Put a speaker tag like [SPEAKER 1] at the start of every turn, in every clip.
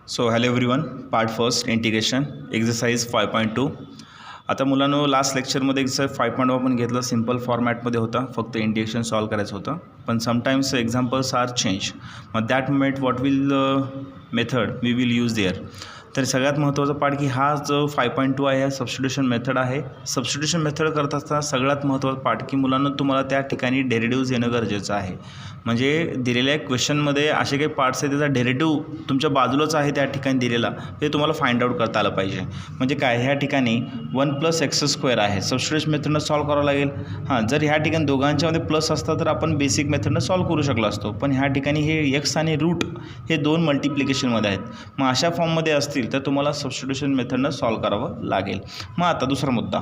[SPEAKER 1] So hello everyone, part first integration exercise 5.2. आता मुलांनो last लेक्चरमध्ये एक्झरसाइज 5.1 आपण घेतलं, सिम्पल फॉर्मॅटमध्ये होता, फक्त इंटिग्रेशन सॉल्व करायचं होतं. पण समटाईम्स एक्झाम्पल्स आर चेंज, मग that moment what will method we will use there. तर सगळ्यात महत्त्वाचा पार्ट की हा जो 5.2 आहे हा सबस्टिट्यूशन मेथड आहे. सबस्टिट्यूशन मेथड करत असताना सगळ्यात महत्त्वाचा पार्ट की मुलांना तुम्हाला त्या ठिकाणी डेरिव्हेटिव्हज येणं गरजेचं आहे. म्हणजे दिलेल्या क्वेश्चनमध्ये असे काही पार्ट्स आहेत त्याचा डेरिव्हेटिव्ह तुमच्या बाजूलाच आहे त्या ठिकाणी दिलेला, हे तुम्हाला फाइंड आउट करता आलं पाहिजे. म्हणजे काय, ह्या ठिकाणी 1 + x² आहे, सबस्टिट्यूशन मेथडनं सॉल्व करावं लागेल. हां, जर ह्या ठिकाणी दोघांच्यामध्ये प्लस असतं तर आपण बेसिक मेथडनं सॉल्व करू शकलो असतो. पण ह्या ठिकाणी हे एक्स आणि रूट हे दोन मल्टिप्लिकेशनमध्ये आहेत. मग अशा फॉर्ममध्ये असतील तर तुम्हाला सबस्टिट्यूशन मेथडनं सॉल्व करावं लागेल. मग आता दुसरा मुद्दा,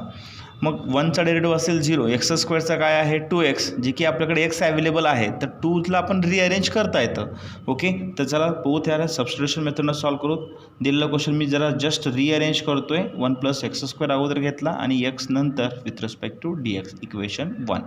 [SPEAKER 1] मग 1चा डेरिव्हेटिव्ह असेल 0, x² काय आहे 2x, जे की आपल्याकडे x अवेलेबल आहे, तर 2ला आपण रिअरेंज करता येतं. ओके, तर चला बोथ यार सबस्टिट्यूशन मेथडनं सॉल्व करू. दिलेला क्वेश्चन मी जरा जस्ट रिअरेंज करतोय. 1 + x² अगोदर घेतला आणि x नंतर with respect to dx, equation 1.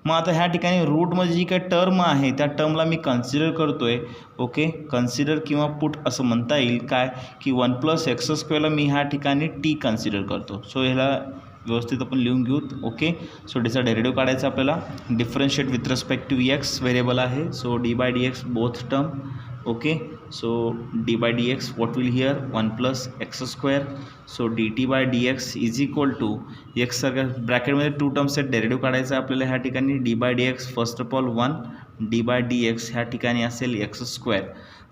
[SPEAKER 1] मग आता ह्या ठिकाणी रूटमध्ये जी काही टर्म आहे त्या टर्मला मी कन्सिडर करतोय. ओके, कन्सिडर किंवा पुट असं म्हणता येईल. काय की 1 + x² मी ह्या ठिकाणी t कन्सिडर करतो. सो ह्याला व्यवस्थित आपण लिहून घेऊ. ओके, सो त्याचा डेरिव्हेटिव्ह काढायचा आपल्याला. Differentiate with respect to x variable आहे, so d/dx both term. Okay, so d/dx what will here 1 + x², so dt/dx is equal to x सारख्या ब्रॅकेटमध्ये 2 टर्म्स आहेत, डेरिव्हेटिव्ह काढायचा आपल्याला. ह्या ठिकाणी d/dx first of all 1, d/dx ह्या ठिकाणी असेल x².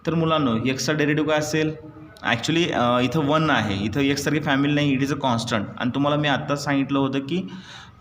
[SPEAKER 1] तर मुलांनो एक्सचा डेरिव्हेटिव्ह काय असेल, ॲक्च्युली इथं 1 आहे, इथं एक्ससारखी फॅमिली नाही, इट इज अ कॉन्स्टंट. आणि तुम्हाला मी आत्ताच सांगितलं होतं की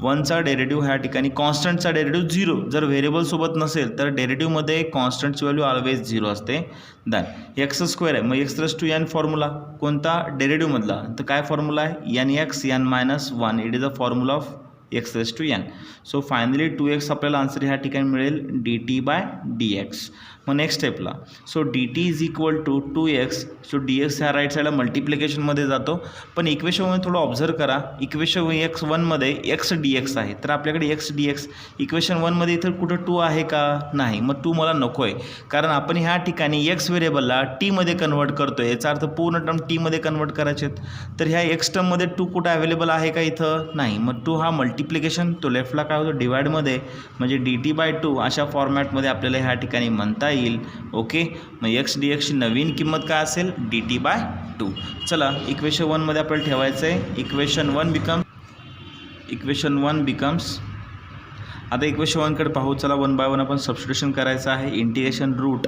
[SPEAKER 1] 1चा डेरिव्हेटिव्ह ह्या ठिकाणी कॉन्स्टंटचा डेरिव्हेटिव्ह 0, जर व्हेरिएबलसोबत नसेल तर डेरिव्हेटिव्हमध्ये कॉन्स्टंटची व्हॅल्यू ऑलवेज 0 असते. दॅन x² आहे, मग x⁻n फॉर्म्युला कोणता डेरिव्हेटिव्हमधला, तर काय फॉर्म्युला आहे nx n-1, it is a formula of x⁻n. So finally 2x आपल्याला आन्सर ह्या ठिकाणी मिळेल dt/dx. मग नेक्स्ट स्टेपला, so dt is equal to 2x, so dx ह्या राईट साईडला मल्टिप्लिकेशनमध्ये जातो. पण इक्वेशनमध्ये थोडं ऑब्झर्व करा, इक्वेशन x1मध्ये x dx आहे, तर आपल्याकडे x dx इक्वेशन 1मध्ये इथं कुठं 2 आहे का, नाही. मग 2 मला नको आहे, कारण आपण ह्या ठिकाणी x व्हेरिएबलला टीमध्ये कन्वर्ट करतो आहे, याचा अर्थ पूर्ण टर्म टीमध्ये कन्वर्ट करायचे आहेत. तर ह्या x टर्ममध्ये 2 कुठं अवेलेबल आहे का, इथं नाही. मग 2 हा मल्टिप्लिकेशन, तो लेफ्टला काय होतो डिवाइडमध्ये, म्हणजे dt/2 अशा फॉर्मॅटमध्ये आपल्याला ह्या ठिकाणी म्हणता येईल. ओके, मग x dxची नवीन किंमत काय असेल dt/2. चला इक्वेशन 1मध्ये आपल्याला ठेवायचं आहे. इक्वेशन 1 बिकम्स, आता इक्वेशन 1कडे पाहू. चला 1 बाय 1 आपण सबस्टिट्यूशन करायचं आहे. इंटिग्रेशन रूट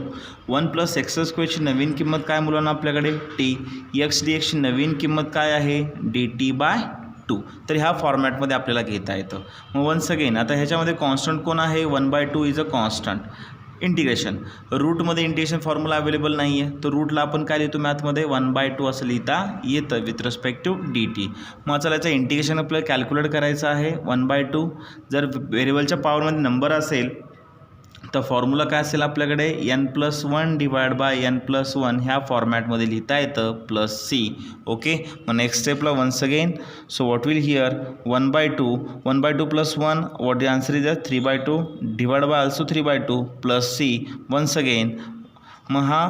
[SPEAKER 1] 1 + x² नवीन किंमत काय मुलांना आपल्याकडे t, x dxची नवीन किंमत काय आहे dt/2. तर ह्या फॉर्मॅटमध्ये आपल्याला घेता येतं. मग वन्स अगेन आता ह्याच्यामध्ये कॉन्स्टंट कोण आहे, 1/2 इज अ कॉन्स्टंट. इंटिग्रेशन रूटमध्ये इंटिग्रेशन फॉर्म्युला अवेलेबल नाही आहे, तर रूटला आपण काय लिहितो मॅथमध्ये 1/2 असं लिहिता येतं विथ रिस्पेक्ट टू dt. मग चला याचं इंटिग्रेशन आपल्याला कॅल्क्युलेट करायचं आहे. 1/2 जर व्हेरिएबलच्या पॉवरमध्ये नंबर असेल तर फॉर्म्युला काय असेल आपल्याकडे n+1 / n+1 ह्या फॉर्मॅटमध्ये लिहिता येतं +c. ओके, मग नेक्स्ट स्टेपला once again, so what will here 1/2 + 1 what the answer is 3/2 divide by also 3/2 +c once again. मग हा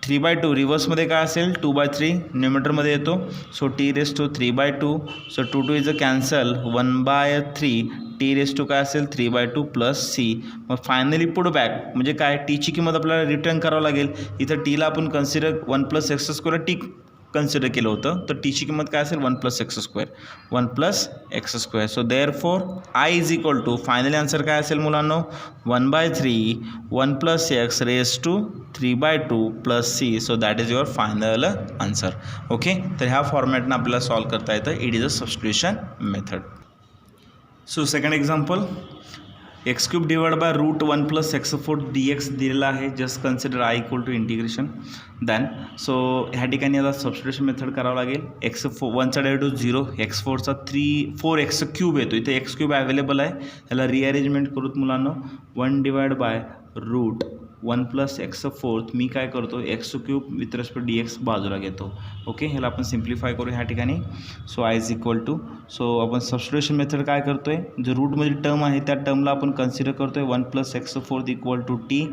[SPEAKER 1] 3/2 रिव्हर्समध्ये काय असेल 2/3 न्यूमरेटरमध्ये येतो, so t⁻3/2, so 2 is a cancel 1/3 t⁻2 काय असेल 3/2 +c. मग फायनली पुट बॅक म्हणजे काय, टीची किंमत आपल्याला रिटर्न करावं लागेल. इथं टीला आपण कन्सिडर 1 + x² टी कन्सिडर केलं होतं, तर टीची किंमत काय असेल 1 + x², 1 + x². So therefore I is equal to, finally answer काय असेल मुलांनो 1/3 1 + x⁻³ 3/2 +c. So that is your final answer. Okay, तर ह्या फॉर्मॅटनं आपल्याला सॉल्व करता येतं. It is a substitution method. So second example, x³ divide by √1 + x4 dx दिलेला आहे. Just consider I equal to integration. Then so ह्या ठिकाणी आता सबस्टिट्यूशन मेथड करावं लागेल. x1चा डेरिव्हेटिव्ह 0, x4चा 4x³ येतो, इथे x³ अवेलेबल आहे. ह्याला रिअरेंजमेंट करूत मुलांनो. 1 divide by one plus x fourth मी काय करतो x cube with respect d x बाजूला घेतो. ओके, ह्याला आपण सिम्प्लिफाय करू ह्या ठिकाणी. So I is equal to, so आपण सबस्टिट्यूशन मेथड काय करतो आहे, जो रूटमधील टर्म आहे त्या टर्मला आपण कन्सिडर करतो आहे one plus x fourth equal to t.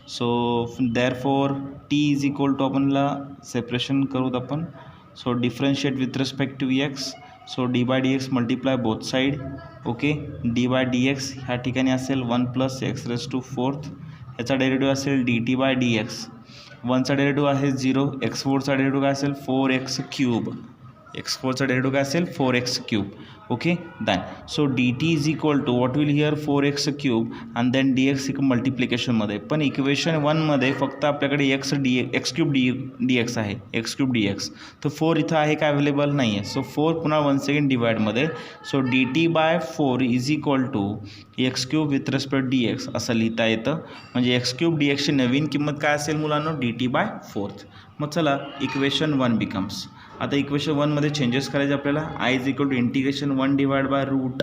[SPEAKER 1] So therefore t is equal to आपणला सेपरेशन करूत आपण. So differentiate with respect to x. So D by D x multiply both side. Okay, d by D x ह्या ठिकाणी असेल one plus x raise to fourth. ह्याचा derivative असेल d T by D x. वनचा derivative आहे 0. X फोरचा derivative काय असेल 4x क्यूब. एक्स फोरचा डेरिव्हेटिव्ह काय असेल 4x cube. Okay then so D T is equal to what will here 4x cube आणि देन डी एक्स मल्टिप्लिकेशनमध्ये. पण इक्वेशन 1मध्ये फक्त आपल्याकडे एक्स क्यूब डी एक्स आहे, एक्स क्यूब डी एक्स. तर 4 इथं आहे काय अवेलेबल नाही आहे. सो 4 पुन्हा 1 सेकंड डिवाइडमध्ये. So D T by 4 is equal to x cube with respect d x असं लिहिता येतं. म्हणजे एक्स क्यूब डी एक्सची नवीन किंमत काय असेल मुलांनो डी टी बाय 4. मग चला इक्वेशन 1 बिकम्स. आता इक्वेशन 1मध्ये चेंजेस करायचे आपल्याला. I is equal to integration 1 divide by root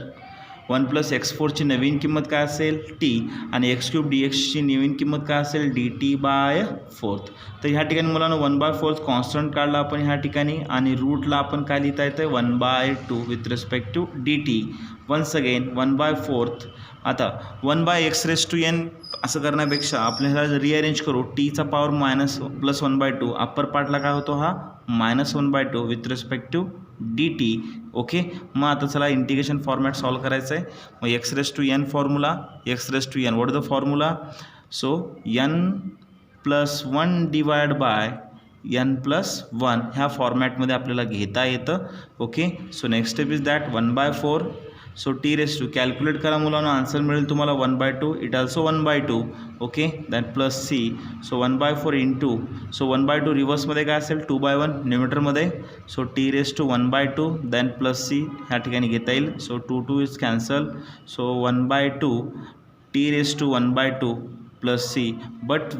[SPEAKER 1] 1 plus x फोरची नवीन किंमत काय असेल टी आणि एक्स क्यूब डी एक्सची नवीन किंमत काय असेल डी टी बाय 4. तर ह्या ठिकाणी मुलांना 1/4 कॉन्स्टंट काढला आपण ह्या ठिकाणी आणि रूटला आपण काय लिहिता येतं 1/2 with respect to D T. Once again 1/4. आता 1/x रेस टू एन असं करण्यापेक्षा आपल्याला रिअरेंज करू. टीचा पॉवर मायनस प्लस 1/2. अप्पर पार्टला काय होतो हा -1/2 with respect to D T. Okay, मग आता चला इंटिग्रेशन फॉर्मॅट सॉल्व करायचं आहे. मग X raise to N formula, X raise to N what is the formula. So N plus 1 divide by N plus 1 ह्या फॉर्मॅटमध्ये आपल्याला घेता येतं. Okay, so next step is that 1/4. So T raise to calculate करा मुलांना, answer मिळेल तुम्हाला 1/2. It also 1/2. Okay then plus C. So 1/4 into. So 1/2 रिव्हर्समध्ये काय असेल 2/1 न्यूमिटरमध्ये. So T raise to 1/2 then plus C ह्या ठिकाणी घेता येईल. So 2 is cancel. So 1/2 t raise to 1/2 plus C. But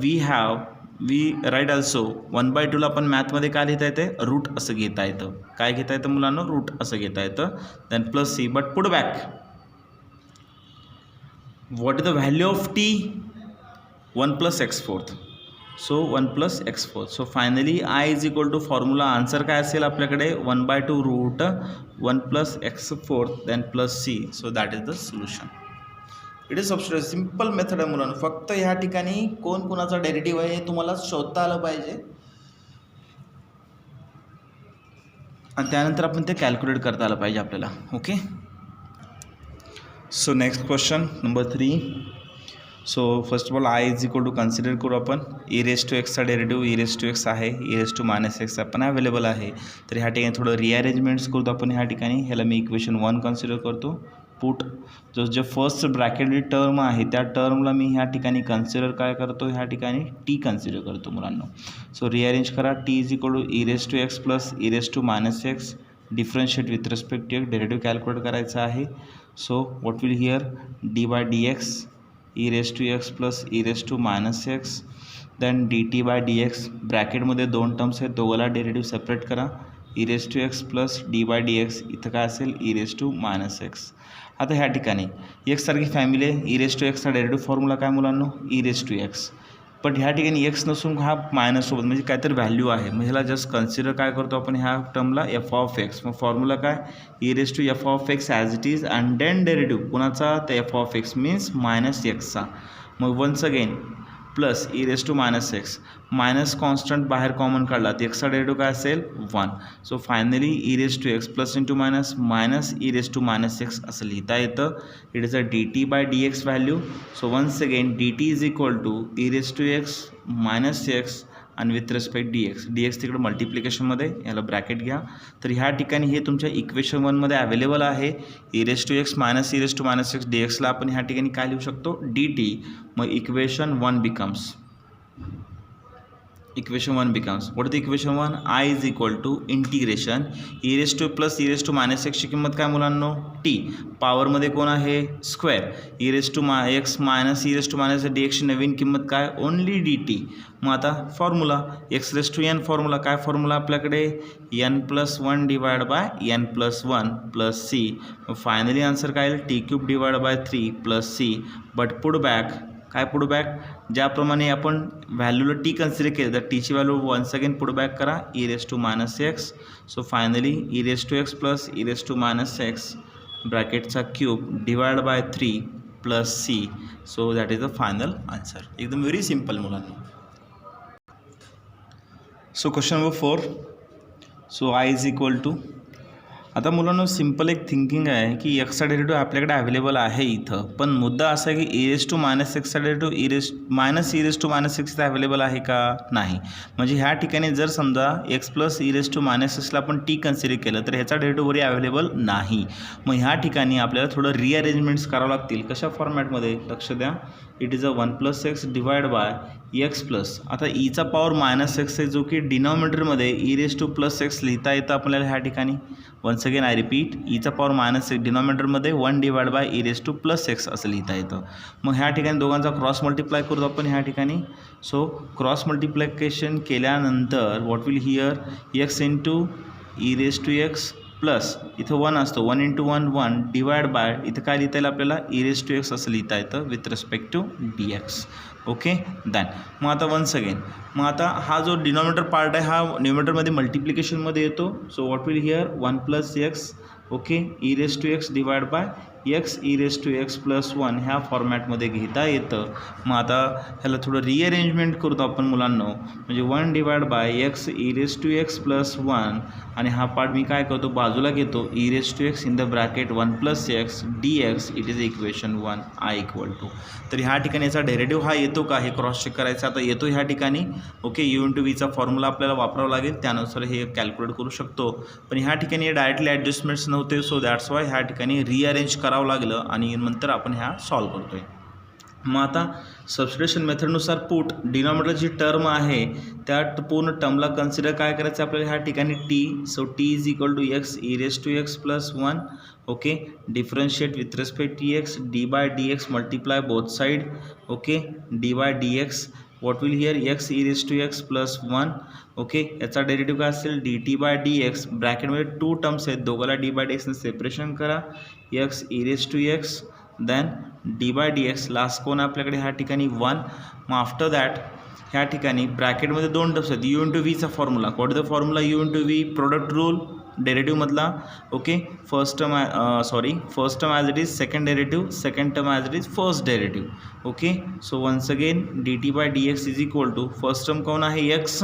[SPEAKER 1] we write also 1/2ला आपण मॅथमध्ये काय लिहिता येते रूट असं घेता येतं. काय घेता येतं मुलांना रूट असं घेता येतं. Then plus C. But put back what is the value of T 1 plus x fourth. So 1 plus x fourth. So finally I is equal to formula answer काय असेल आपल्याकडे 1/2 root 1 plus x fourth then plus C. So that is the solution. It is substitute simple method आहे मुलांना. फक्त ह्या ठिकाणी कोण कोणाचा डेरिव्हेटिव्ह आहे हे तुम्हाला शोधता आलं पाहिजे आणि त्यानंतर आपण ते कॅल्क्युलेट करता आलं पाहिजे आपल्याला. Okay, so next question number 3. So first of all I is equal to consider करू आपण. ई रेस टू एक्सचा derivative e raise to x आहे, E raise to minus x पण अवेलेबल आहे. तर ह्या ठिकाणी थोडं रिअरेंजमेंट्स करतो आपण. ह्या ठिकाणी ह्याला मी इक्वेशन 1 कन्सिडर करतो. पुट जो फर्स्ट ब्रॅकेटली टर्म आहे त्या टर्मला मी ह्या ठिकाणी कन्सिडर काय करतो ह्या ठिकाणी टी कन्सिडर करतो मुलांना. सो रिअरेंज करा. T is equal to E raise to x plus E raise to minus x. Differentiate with respect to x derivative calculate करायचं आहे. So what will here d by D x E raise to x plus E raise to minus x then d T by D x. ब्रॅकेटमध्ये 2 terms आहेत, दोघाला derivative separate करा. E raise to x plus d by D x इथं काय असेल E raise to minus X. आता ह्या ठिकाणी एक्स सारखी फॅमिली आहे. ई रेस टू एक्सचा डेरिव्हेटिव्ह फॉर्म्युला काय मुलांनो ई रेस टू एक्स. पण ह्या ठिकाणी एक्स नसून हा मायनससोबत म्हणजे काहीतरी व्हॅल्यू आहे. मग ह्याला जस्ट कन्सिडर काय करतो आपण ह्या टर्मला एफ ऑफ एक्स. मग फॉर्म्युला काय E raise to F of X as it is and then derivative कुणाचा ते F of X means minus एक्सचा. मग once again plus E raise to minus X. Minus constant बाहेर common काढला तर एक्सचा डेरिव्हेटिव्ह काय असेल 1. So finally E raise to x plus into minus minus E raise to minus X असं लिहिता येतं. It is a D T by D X value. So once again D T is equal to E raise to x minus X आणि with respect D X तिकडे मल्टिप्लिकेशनमध्ये याला bracket घ्या. तर ह्या ठिकाणी हे तुमच्या इक्वेशन 1मध्ये अवेलेबल आहे. E raise to x minus E raise to minus x d एक्सला आपण ह्या ठिकाणी काय लिहू शकतो डी टी. मग equation 1 becomes equation 1 becomes what is the equation 1 I is equal to integration e raised to plus e raised to minus x ची किंमत काय मुलांनो t पॉवरमध्ये कोण आहे square e raised to x minus e raised to minus dx ची नवीन किंमत काय ओनली dt. मग आता formula x raised to n formula काय फॉर्म्युला आपल्याकडे n+1 divide by n+1 plus c. Finally answer काय येईल t³ divide by 3 plus c. But put back काय पुट बॅक, ज्याप्रमाणे आपण व्हॅल्यूला टी कन्सिडर केलं तर टीची value once again put back करा e raise to minus x. So finally E raise to x plus E raise to minus x ब्रॅकेटचा cube divide by 3 plus C. So that is the final answer. एकदम very simple मुलांना. So question number 4. So I is equal to, आता मुलांना simple एक thinking आहे की एक्सचा derivative आपल्याकडे अवेलेबल आहे इथं, पण मुद्दा असा आहे की ई रेस टू मायनस एक्सचा derivative e raise to minus x इथं अवेलेबल आहे का नाही. म्हणजे ह्या ठिकाणी जर समजा x plus E raise to minus एक्सला आपण टी कन्सिडर केलं तर ह्याचा डेरिव्हेटिव्ह वरी अवेलेबल नाही. मग ह्या ठिकाणी आपल्याला थोडं रिअरेंजमेंट्स करावं लागतील. कशा फॉर्मॅटमध्ये लक्ष द्या. It is a 1 plus x divide by x plus, आता ईचा पॉवर मायनस एक्स आहे जो की डिनॉमिनेटरमध्ये e raise to plus x लिहिता येतं आपल्याला ह्या ठिकाणी. वन्स अगेन आय रिपीट, ईचा पॉवर मायनस एक्स डिनॉमिनेटरमध्ये 1 divide by e raise to plus x असं लिहिता येतं. मग ह्या ठिकाणी दोघांचा क्रॉस मल्टिप्लाय करू आपण ह्या ठिकाणी. सो क्रॉस मल्टिप्लिकेशन केल्यानंतर what will here X into E raise to x plus इथं 1 असतो 1 इंटू 1 1 डिवाइड बाय इथं काय लिहिता येईल आपल्याला ई रेस टू एक्स असं लिहिता येतं with respect to D x. Okay then मग आता वन्स अगेन, मग आता हा जो डिनॉमिनेटर पार्ट आहे हा न्यूमिनेटरमध्ये मल्टिप्लिकेशनमध्ये येतो. So what will here 1 plus X okay E raise to X divide by x E raise to x plus 1 ह्या फॉर्मॅटमध्ये घेता येतं. मग आता ह्याला थोडं रिअरेंजमेंट करतो आपण मुलांनो, म्हणजे 1 divide by x E raise to x plus 1 आणि हा पार्ट मी काय करतो बाजूला घेतो E raise to X in the bracket 1 plus x D x. It is equation 1 I equal to. तर ह्या ठिकाणी याचा डेरिव्हेटिव्ह हा येतो का हे क्रॉस चेक करायचं. आता येतो ह्या ठिकाणी. ओके यू इंटू व्हीचा फॉर्म्युला आपल्याला वापरावा लागेल, त्यानुसार हे कॅल्क्युलेट करू शकतो. पण ह्या ठिकाणी डायरेक्टली ॲडजस्टमेंट्स नव्हते. सो दॅट्स वाय ह्या ठिकाणी रिअरेंज करावं लागलं आणि नंतर आपण ह्या सॉल्व करतोय. मग आता सबस्टिट्यूशन मेथडनुसार पुट डिनॉमिनेटर जी टर्म आहे त्या पूर्ण टर्मला कन्सिडर काय करायचं आपल्याला ह्या ठिकाणी t. So t is equal to x E raise to x plus 1 okay differentiate with respect t x d by D x multiply both side okay d by D x. What will here x E raise to x plus 1 okay याचा derivative काय असेल d T by D x. ब्रॅकेटमध्ये 2 terms आहेत, दोघाला d by d एक्सने separation करा. X E raise to x then D by D X last कोण आपल्याकडे ह्या ठिकाणी 1. मग आफ्टर दॅट ह्या ठिकाणी ब्रॅकेटमध्ये 2 टर्म्स आहेत यू इंटू व्हीचा formula. What is the formula u into v product rule डेरिव्हेटिव्हमधला. Okay first term as it is second derivative, second term as it is first derivative. Okay so once again D T by D x is equal to first term कोण आहे x.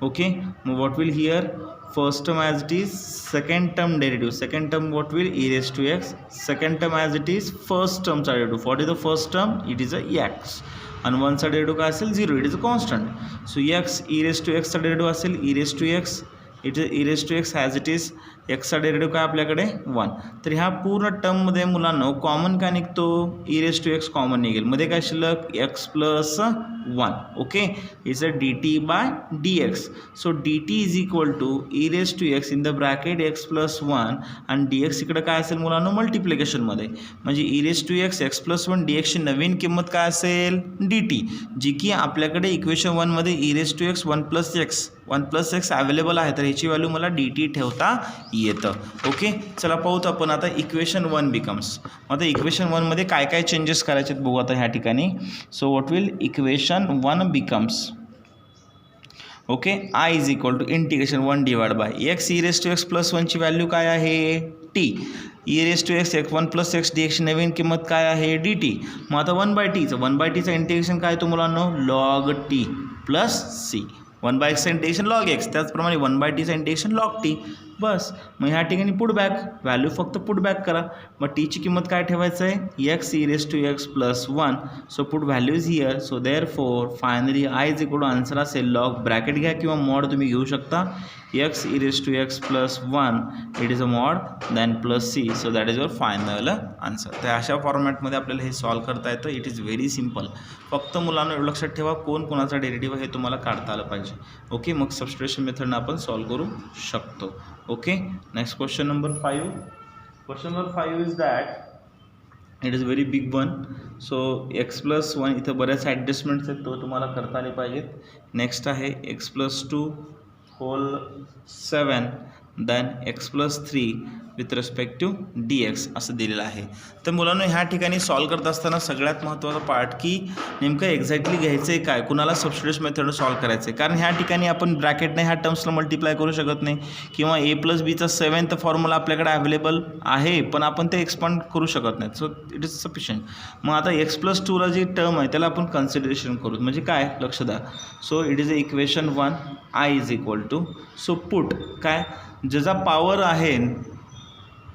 [SPEAKER 1] Okay मग what will here first term as it is second term derivative, second term what will e raised to x, second term as it is first term derivative. What is the first term? It is a x and one side derivative काय असेल 0, it is a constant. So x e raised to x चा derivative असेल e raised to x, it is e raised to x as it is x चा derivative काय आपल्याकडे 1. तर ह्या पूर्ण टर्ममध्ये मुलांना कॉमन काय निघतो E raise to X common निघेल. मध्ये काय शिल्लक X plus 1 okay it's a D T by D X. So D T is equal to E raise to X in the bracket X plus 1 आणि D x इकडे काय असेल मुलांना मल्टिप्लिकेशनमध्ये, म्हणजे e raise to x x plus 1 d एक्सची नवीन किंमत काय असेल डी टी, जी की आपल्याकडे इक्वेशन 1मध्ये e raise to x 1 plus x available आहे. तर ह्याची व्हॅल्यू मला डी टी ठेवता येतं. ओके चला पाहूत आपण आता इक्वेशन 1 बिकम्स. आता इक्वेशन 1मध्ये काय काय चेंजेस करायचे आहेत बघू आता ह्या ठिकाणी. So what will equation 1 becomes okay I is equal to integration 1 divide by x E raise to x plus 1ची व्हॅल्यू काय आहे t, e raise to x 1 plus x d एक्सची नवीन किंमत काय आहे डी टी. मग आता 1/tचं इंटिग्रेशन काय तो मुलांनो log T plus C. 1/x integration log X, त्याचप्रमाणे 1/tचं इंटिग्रेशन लॉग टी. बस मग ह्या ठिकाणी पुट बॅक व्हॅल्यू फक्त पुट बॅक करा. मग टीची किंमत काय ठेवायचं आहे X E raise to x plus 1. So put value is here. So therefore finally I is equal to answer असेल लॉग ब्रॅकेट घ्या किंवा मॉड तुम्ही घेऊ शकता X E raise to x plus 1 it is a mod then plus C. So that is your final answer. तर अशा फॉर्मॅटमध्ये आपल्याला हे सॉल्व करता येतं. It is very simple. फक्त मुलांना एवढं लक्षात ठेवा कोणाचा डेरिव्हेटिव्ह हे तुम्हाला काढता आलं पाहिजे. ओके मग सबस्टिट्यूशन मेथडनं आपण सॉल्व करू शकतो. Okay next question number 5. Question number 5 is that it is very big one. So x plus 1 इथं बऱ्याच ॲडजस्टमेंट्स आहेत तो तुम्हाला करता आले पाहिजेत. नेक्स्ट आहे X plus 2 whole 7 then X plus 3 with respect to D x असं दिलेलं आहे. तर मुलांना ह्या ठिकाणी सॉल्व करत असताना सगळ्यात महत्त्वाचा पार्ट की नेमकं एक्झॅक्टली घ्यायचं आहे काय, कुणाला सबस्टिट्यूशन मेथड सॉल्व करायचं आहे. कारण ह्या ठिकाणी आपण ब्रॅकेटने ह्या टर्म्सला मल्टिप्लाय करू शकत नाही किंवा ए प्लस बीचा 7th फॉर्म्युला आपल्याकडे अवेलेबल आहे पण आपण ते एक्सपांड करू शकत नाही. So it is sufficient. मग आता एक्स प्लस 2ला जी टर्म आहे त्याला आपण कन्सिडरेशन करू. म्हणजे काय लक्ष द्या. So it is a equation 1 I is equal to so put काय ज्याचा पॉवर आहे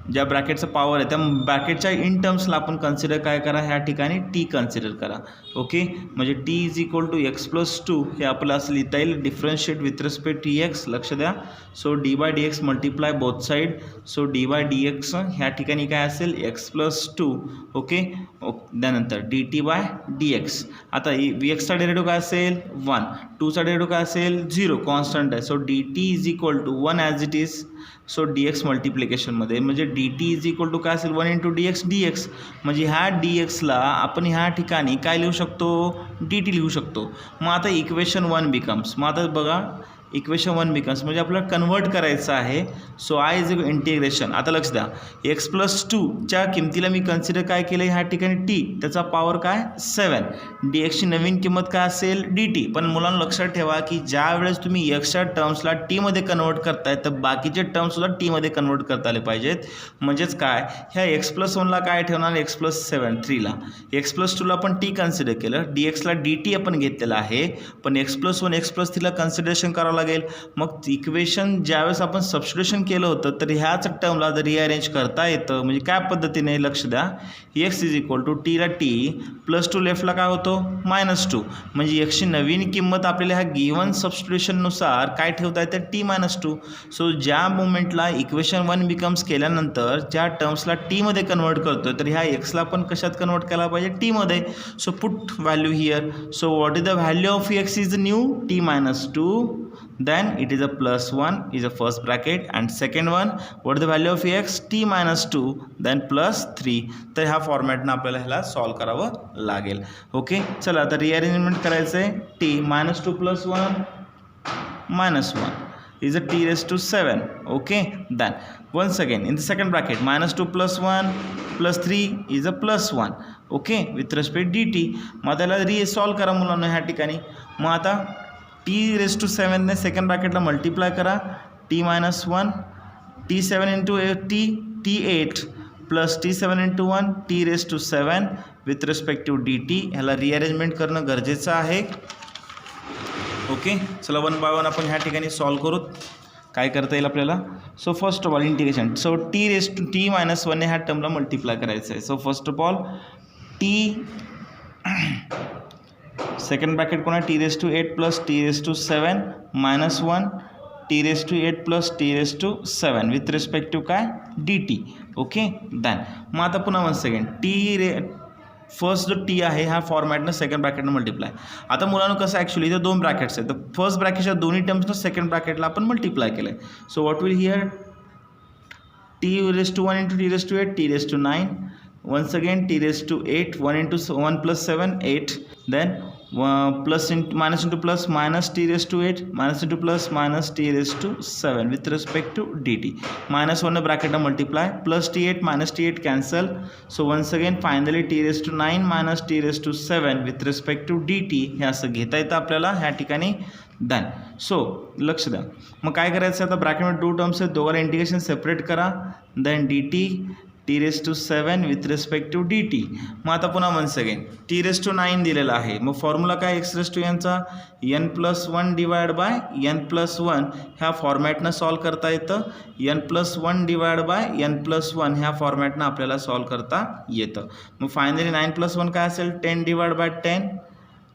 [SPEAKER 1] ज्या ब्रॅकेटचा पॉवर आहे त्या ब्रॅकेटच्या इन टर्म्सला आपण कन्सिडर काय करा ह्या ठिकाणी टी कन्सिडर करा. ओके म्हणजे T is equal to x plus 2 हे आपलं असं लिहिता येईल differentiate with respect to X. लक्ष द्या. So D by D x multiply both side. So D by D x ह्या ठिकाणी काय असेल एक्स प्लस 2. ओके त्यानंतर D T by D X. आता एक्सचा डेरिव्हेटिव्ह काय असेल 1, 2चा डेरिव्हेटिव्ह काय असेल 0 कॉन्स्टंट आहे. So D T is equal to 1 as it is. So d x मल्टिप्लिकेशनमध्ये म्हणजे d T is equal to काय असेल 1 into d x D x. म्हणजे ह्या डी एक्सला आपण ह्या ठिकाणी काय लिहू शकतो डी टी लिहू शकतो. मग आता इक्वेशन 1 बिकम्स. मग आता बघा इक्वेशन 1 बिकम्स म्हणजे आपल्याला कन्वर्ट करायचं आहे. So I is integration. आता लक्ष द्या एक्स प्लस 2च्या किमतीला मी कन्सिडर काय केलं ह्या ठिकाणी टी त्याचा पॉवर काय 7. डी एक्सची नवीन किंमत काय असेल डी टी. पण मुलांना लक्षात ठेवा की ज्या वेळेस तुम्ही एक्सच्या टर्म्सला टीमध्ये कन्वर्ट करताय तर बाकीचे टर्म्ससुद्धा टीमध्ये कन्वर्ट करता आले पाहिजेत. म्हणजेच काय ह्या एक्स प्लस 1ला काय ठेवणार एक्स प्लस 7 3ला. एक्स प्लस 2ला आपण टी कन्सिडर केलं. डी एक्सला डी टी आपण घेतलेलं आहे पण एक्स प्लस 1 एक्स प्लस 3ला कन्सिडरेशन करावं लागेल. मग इक्वेशन ज्यावेळेस आपण सबस्टिट्यूशन केलं होतं तर ह्याच टर्मला जर रिअरेंज करता येतं. म्हणजे काय पद्धतीने लक्ष द्या एक्स इज इक्वल टू टीला टी प्लस 2 लेफ्टला काय होतो -2. म्हणजे एक्सची नवीन किंमत आपल्याला ह्या गिवन सबस्टिट्यूशननुसार काय ठेवता येते टी -2. सो ज्या मोमेंटला इक्वेशन 1 बिकम्स केल्यानंतर ज्या टर्म्सला टीमध्ये कन्वर्ट करतो तर ह्या एक्सला पण कशात कन्वर्ट केला पाहिजे टीमध्ये. So put value here. So what is the value of x is new T -2. Then it is a plus 1 is a first bracket and second one what is the value of x t -2 then plus 3. तर ह्या फॉर्मॅटनं आपल्याला ह्याला solve करावं लागेल. Okay चला आता rearrangement करायचं आहे. t -2 plus 1 -1 is a t raised to 7. Okay then once again in the second bracket -2 plus 1 plus 3 is a plus 1. okay with respect dt. मग त्याला रिसॉल्व करा मुलांना ह्या ठिकाणी. मग आता टी रेस टू 7 ने सेकंड ब्रॅकेटला मल्टिप्लाय करा T -1 T 7 into T T 8 plus T 7 into 1 T raise to 7 with respect to D T. ह्याला रिअरेंजमेंट करणं गरजेचं आहे. ओके चला 1 बाय 1 आपण ह्या ठिकाणी सॉल्व करू. काय करता येईल आपल्याला. So first of all integration. So T raise to t -1 ने ह्या टर्मला मल्टिप्लाय करायचं आहे. So first of all t second bracket कोणा t raise to 8 plus t raise to 7 -1 T raise to 8 plus t raise to 7 with respect to काय d T. Okay then मग आता पुन्हा 1 सेकंड टी फर्स्ट जो t आहे ह्या फॉर्मॅटनं second ब्रॅकेटनं multiply. आता मुलांना कसं ॲक्च्युली इथं 2 ब्रॅकेट्स आहेत. तर फर्स्ट ब्रॅकेटच्या दोन्ही टर्म्सनं सेकंड ब्रॅकेटला आपण मल्टिप्लाय केलं आहे. So what will here T raise to 1 into T raise to 8 T raise to 9 once again t raised to 8 1 into 1 plus 7 8 then plus into minus into plus minus t raised to 8 minus into plus minus t raised to 7 with respect to dt. minus 1 bracket multiply plus t8 minus t8 cancel. so once again finally t raised to 9 minus t raised to 7 with respect to dt हे असं घेता येतं आपल्याला ह्या ठिकाणी. Done. So लक्ष द्या मग काय करायचं आता ब्रॅकेटमध्ये 2 टर्म्स आहेत दोघांना इंटिग्रेशन सेपरेट करा. Then dt T raise to 7 with respect to D T. मग आता पुन्हा 1 सेकंड टी रेस टू 9 दिलेला आहे. मग फॉर्म्युला काय एक्स रेस टू एनचा n plus 1 divide by n plus 1 ह्या फॉर्मॅटनं सॉल्व करता येतं. n plus 1 divide by n plus 1 ह्या फॉर्मॅटनं आपल्याला सॉल्व करता येतं. मग फायनली 9 प्लस 1 काय असेल 10 divide by 10.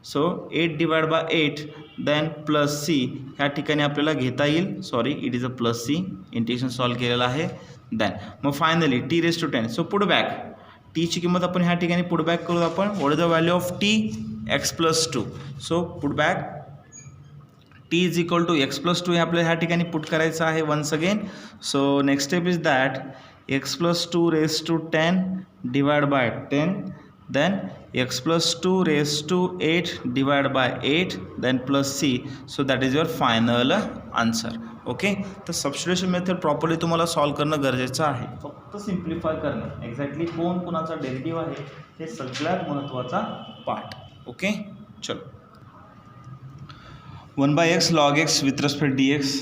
[SPEAKER 1] So 8 divide by 8 then plus C ह्या ठिकाणी आपल्याला घेता येईल. Sorry it is a plus C integration solve केलेलं आहे. देन मग finally T raise to 10. So put back टीची किंमत आपण ह्या ठिकाणी पुट बॅक करू आपण. What is the value of T X plus 2. So put back T is equal to x plus 2 हे आपल्याला ह्या ठिकाणी पुट करायचं आहे once again. So next step is that X plus 2 raise to 10 divide by 10 then x plus 2 raised to 8 divided by 8 then plus c. so that is your final answer. Okay, तर substitution method properly तुम्हाला solve करणं गरजेचं आहे. फक्त simplify करणं, exactly कोणाचा derivative आहे हे सगळ्यात महत्त्वाचा पार्ट. ओके, चलो 1/x log x with respect dx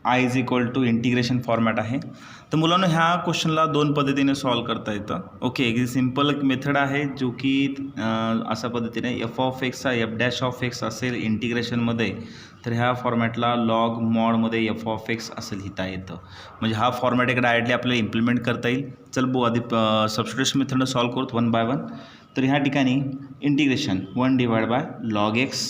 [SPEAKER 1] I is equal to integration format आहे. तर मुलांना ह्या क्वेश्चनला दोन पद्धतीने सॉल्व करता येतं. ओके, एक सिम्पल एक मेथड आहे जो की अशा पद्धतीने f(x) हा f' असेल इंटिग्रेशनमध्ये, तर ह्या फॉर्मॅटला लॉग मॉडमध्ये f(x) असं लिहिता येतं. म्हणजे हा फॉर्मॅट एक डायरेक्टली आपल्याला इम्प्लिमेंट करता येईल. चल बघू आधी सबस्टिट्यूशन मेथडनं सॉल्व करू 1 by 1. तर ह्या ठिकाणी इंटिग्रेशन 1 log x.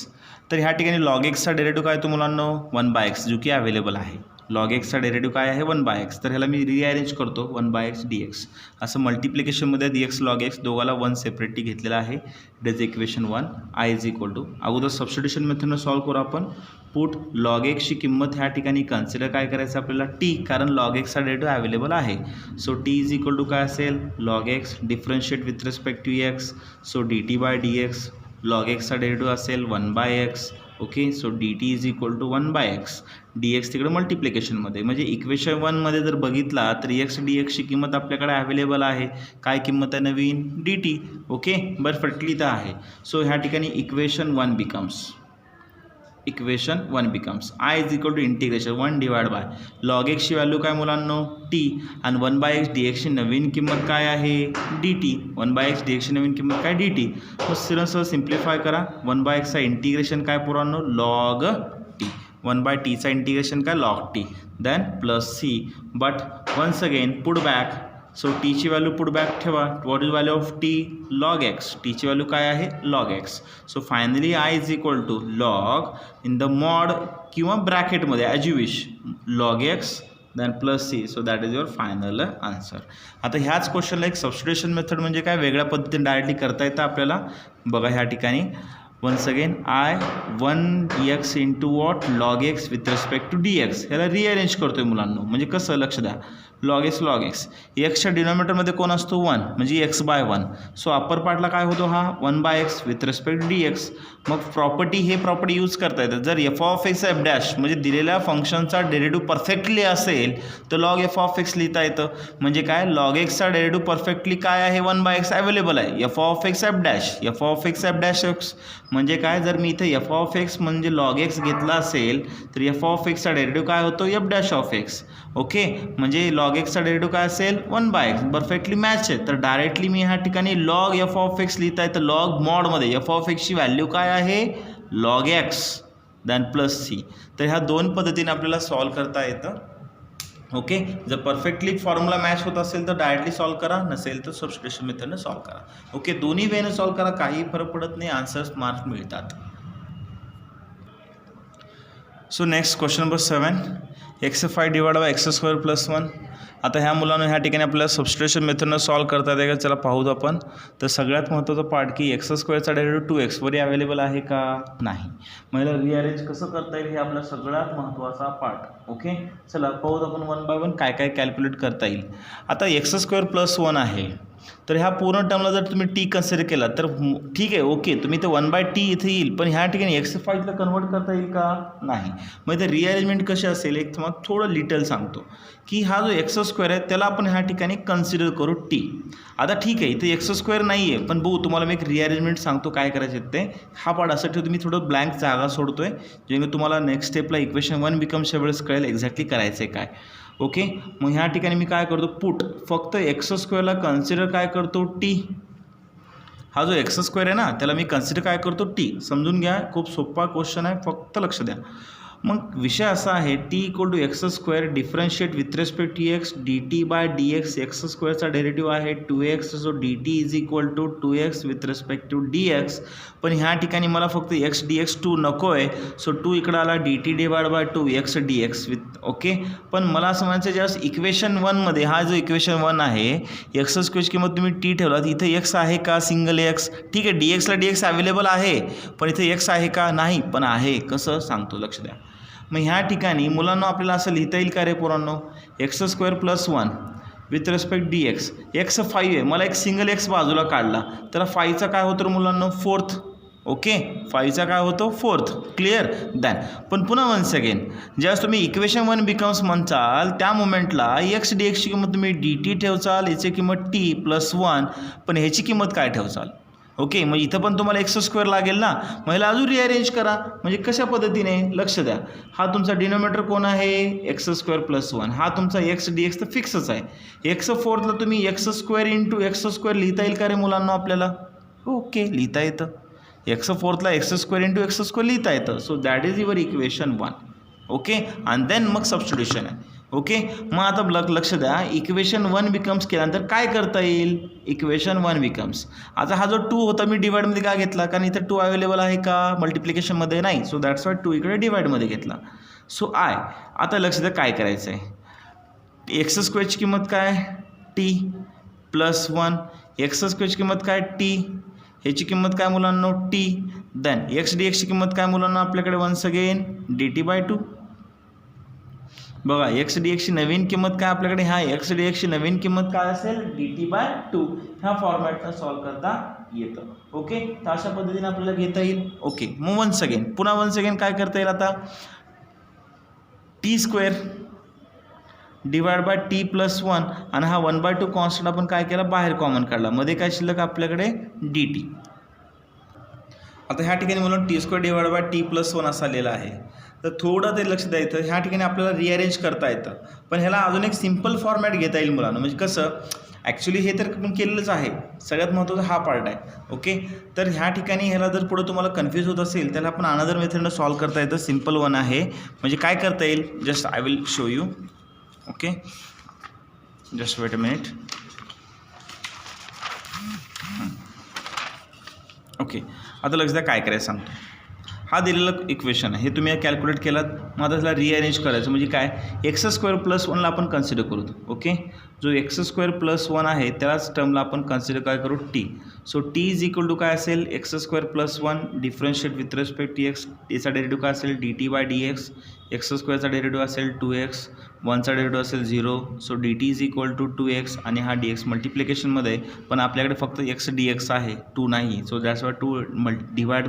[SPEAKER 1] तर ह्या ठिकाणी log xचा डेरिव्हेटिव्ह काय तो मुलांनो 1/x जो की अवेलेबल आहे. log xचा डेरिव्हेटिव्ह काय आहे 1/x. तर ह्याला मी रिअरेंज करतो 1/x dx असं मल्टिप्लिकेशनमध्ये dx log x दोघाला 1 सेपरेटली घेतलेला आहे. It is equation 1. I is equal to अगोदर सबस्टिट्यूशन मेथडनं सॉल्व करू आपण. पुट log xची किंमत ह्या ठिकाणी कन्सिडर काय करायचं आपल्याला t, कारण log xचा डेरिव्हेटिव्ह अवेलेबल आहे. So t is equal to काय असेल log x differentiate with respect to x. So dt/dx log xचा डेरिव्हेटिव्ह असेल 1/x. Okay, so dt is equal to 1/x. dx तिकडे मल्टिप्लिकेशनमध्ये, म्हणजे इक्वेशन 1मध्ये जर बघितला तर x dxची किंमत आपल्याकडे अवेलेबल आहे. काय किंमत आहे नवीन dt. ओके, परफेक्टली तर आहे. सो ह्या ठिकाणी equation 1 becomes I is equal to integration 1 log x ची व्हॅल्यू काय मुलांनो t आणि 1/x dx ची नवीन किंमत काय आहे dt. 1/x dx ची नवीन किंमत काय dt. मग सरळ सिम्प्लिफाय करा. 1/x चा इंटिग्रेशन काय पुरांनो log t. 1/t चा इंटिग्रेशन काय log t. Then plus c. But once again put back. So t ची व्हॅल्यू पुट बॅक ठेवा. What is value of t log x. t ची व्हॅल्यू काय आहे log x. So finally I is equal to log in the mod किंवा ब्रॅकेटमध्ये as you wish log x then plus C. So that is your final answer. आता ह्याच क्वेश्चनला एक substitution method म्हणजे काय वेगळ्या पद्धतीने डायरेक्टली करता येतं आपल्याला. बघा ह्या ठिकाणी once again I 1x into what log x with respect to dx. ह्याला रिअरेंज करतोय मुलांनो. म्हणजे कसं लक्ष द्या log x एक्सच्या डिनॉमिनेटरमध्ये कोण असतो 1, म्हणजे x/1. सो अप्पर पार्टला काय होतो हा 1/x विथ रिस्पेक्ट dx. मग हे प्रॉपर्टी यूज करता येतं. जर f(x) f' म्हणजे दिलेल्या फंक्शनचा डेरिव्हेटिव्ह परफेक्टली असेल तर log f(x) लिहिता येतं. म्हणजे काय log xचा डेरिव्हेटिव्ह परफेक्टली काय आहे 1/x अवेलेबल आहे. f(x) f'. म्हणजे काय जर मी इथे f(x) म्हणजे log x घेतला असेल तर f(x)चा डेरिव्हेटिव्ह काय होतो f'. ओके, म्हणजे log xचा डेरिव्हेटिव्ह काय असेल 1/x. परफेक्टली मॅच आहे. तर डायरेक्टली मी ह्या ठिकाणी log f(x) लिहिता येतं. लॉग मॉडमध्ये f(x) ची व्हॅल्यू काय आहे log x then plus C. तर ह्या दोन पद्धतीने आपल्याला सॉल्व करता येतं. ओके, जर परफेक्टली फॉर्म्युला मॅच होत असेल तर डायरेक्टली सॉल्व करा, नसेल तर सबस्टिट्यूशन मेथडने सॉल्व करा. ओके, दोन्ही वेने सॉल्व करा, काही फरक पडत नाही, आन्सर्स मार्क्स मिळतात. So next question number 7 x5 / x² + 1. आता ह्या मुलांना ह्या ठिकाणी आपल्याला सबस्टिट्यूशन मेथडनं सॉल्व करता येते का चला पाहूत आपण. तर सगळ्यात महत्त्वाचा पार्ट की x² डेरिव्हेटिव्ह 2x वरी अवेलेबल आहे का नाही. मग रिअरेंज कसं करता येईल हे आपला सगळ्यात महत्त्वाचा पार्ट. ओके, चला पाहूत आपण 1 by 1 काय कॅल्क्युलेट करता येईल. आता x² + 1 आहे. तर ह्या पूर्ण टर्मला जर तुम्ही t कन्सिडर केला तर ठीक आहे. ओके, तुम्ही ते 1/t इथे येईल, पण ह्या ठिकाणी x5ला कन्वर्ट करता येईल का नाही. मग इथे रिअरेंजमेंट कशी असेल एक तुम्हाला थोडं लिटल सांगतो की हा जो x² आहे त्याला आपण ह्या ठिकाणी कन्सिडर करू t. आता ठीक आहे इथे x² नाही आहे, पण बघू तुम्हाला मी एक रिअरेंजमेंट सांगतो काय करायचं ते. हा पार्ट असं ठेवतो मी थोडं ब्लँक जागा सोडतोय जेणेकरून तुम्हाला नेक्स्ट स्टेपला इक्वेशन 1 बिकम्सच्या वेळेस कळेल एक्झॅक्टली करायचं आहे काय. ओके, मग ह्या ठिकाणी मी काय करतो पुट फक्त x² कन्सिडर काय करतो t. हा जो x² आहे ना त्याला मी कन्सिडर काय करतो t. समजून घ्या, खूप सोपा क्वेश्चन आहे, फक्त लक्ष द्या. मग विषय असा आहे t = x² differentiate with respect to x dt/dx. x² derivative आहे 2x. So dt is equal to 2x with respect to dx. पण ह्या ठिकाणी मला फक्त x dx 2 नको आहे. सो 2 इकडं आला dt/2 x dx with. Okay, पण मला असं म्हणायचं ज्यावेळेस इक्वेशन 1मध्ये हा जो इक्वेशन 1 आहे x² ची किंमत तुम्ही t ठेवलात, इथे x आहे का सिंगल x. ठीक आहे, dxला dx अवेलेबल आहे, पण इथे x आहे का नाही, पण आहे. कसं सांगतो लक्ष द्या. मग ह्या ठिकाणी मुलांना आपल्याला असं लिहिता येईल का रे पोरांनो x² + 1 with respect dx. x 5 आहे, मला एक सिंगल x बाजूला काढला तर 5चा काय होतं मुलांना 4th. ओके 5चा काय होतो 4th क्लिअर दॅन. पण पुन्हा वन्स अगेन ज्यावेळेस तुम्ही इक्वेशन 1 बिकम्स म्हणचाल त्या मोमेंटला एक्स डी एक्सची किंमत तुम्ही डी टी ठेवचाल, याची किंमत टी प्लस 1, पण ह्याची किंमत काय ठेवचाल. ओके मग इथं पण तुम्हाला एक्स स्क्वेअर लागेल ना, मग ह्याला अजून रिअरेंज करा. म्हणजे कशा पद्धतीने लक्ष द्या, हा तुमचा डिनोमिनेटर कोण आहे एक्स स्क्वेअर प्लस 1, हा तुमचा एक्स डी एक्स तर फिक्सच आहे. एक्स फोर्थला तुम्ही x square into x square लिहिता येईल का रे मुलांना आपल्याला. ओके लिहिता येतं. एक्स फोर्थला x square into x square लिहिता येतं. So that is your equation 1. Okay आणि देन मग सबस्टिट्यूशन आहे. ओके मग आता लक्ष द्या, इक्वेशन 1 बिकम्स केल्यानंतर काय करता येईल. इक्वेशन 1 बिकम्स, आता हा जो 2 होता मी डिवाइडमध्ये का घेतला, कारण इथं 2 अवेलेबल आहे का मल्टिप्लिकेशनमध्ये नाही. सो दॅट्स वाय 2 इकडे डिवाइडमध्ये घेतला. सो आय आता लक्ष द्या काय करायचं आहे. एक्स स्क्वेअरची किंमत काय टी प्लस 1, एक्स स्क्वेअरची किंमत काय टी, ह्याची किंमत काय मुलांना टी, देन एक्स डी एक्सची किंमत काय मुलांना आपल्याकडे once again D T by 2. बघा एक्स डी एक्सची नवीन किंमत काय आपल्याकडे, ह्या एक्स डी एक्सची नवीन किंमत काय असेल डी टी बाय 2. ह्या फॉर्मॅटनं सॉल्व करता येतं. ओके तर अशा पद्धतीने आपल्याला घेता येईल. ओके मग वन्स अगेन पुन्हा वन्स अगेन काय करता येईल आता, T square divide by t plus 1 आणि हा 1/2 कॉन्स्टंट आपण काय केला बाहेर कॉमन काढला, मध्ये काय शिल्लक आपल्याकडे डी टी. आता ह्या ठिकाणी म्हणून T square divide by t plus 1 असा आलेला आहे. तर थोडं ते लक्ष द्यायचं, ह्या ठिकाणी आपल्याला रिअरेंज करता येतं, पण ह्याला अजून एक सिम्पल फॉर्मॅट घेता येईल मुलांना. म्हणजे कसं ॲक्च्युली हे तर आपण केलेलंच आहे, सगळ्यात महत्त्वाचा हा पार्ट आहे. ओके तर ह्या ठिकाणी ह्याला जर पुढे तुम्हाला कन्फ्यूज होत असेल त्याला आपण अनदर मेथडनं सॉल्व करता येतं. सिम्पल वन आहे. म्हणजे काय करता येईल, just I will show you. Okay just weight a minute. Okay आता लक्ष द्या काय करायचं सांगतो. हा दिलेला इक्वेशन आहे, हे तुम्ही कॅल्क्युलेट केलात. मग आता त्याला रिअरेंज करायचं. म्हणजे काय एक्स स्क्वेअर प्लस 1ला आपण कन्सिडर करू. ओके जो एक्स स्क्वेअर प्लस 1 आहे त्याच टर्मला आपण कन्सिडर काय करू t. So t is equal to काय असेल x square plus 1 differentiate with respect t x. टीचा डेरिव्हेटिव्ह काय असेल d T by D x. X स्क्वेअरचा डेरिव्हेटिव्ह असेल 2x, 1चा डेरिव्हेटिव्ह असेल 0. So D T is equal to 2x आणि हा डी एक्स मल्टिप्लिकेशनमध्ये, पण आपल्याकडे फक्त एक्स डी एक्स आहे 2 नाही. So that's why 2 divide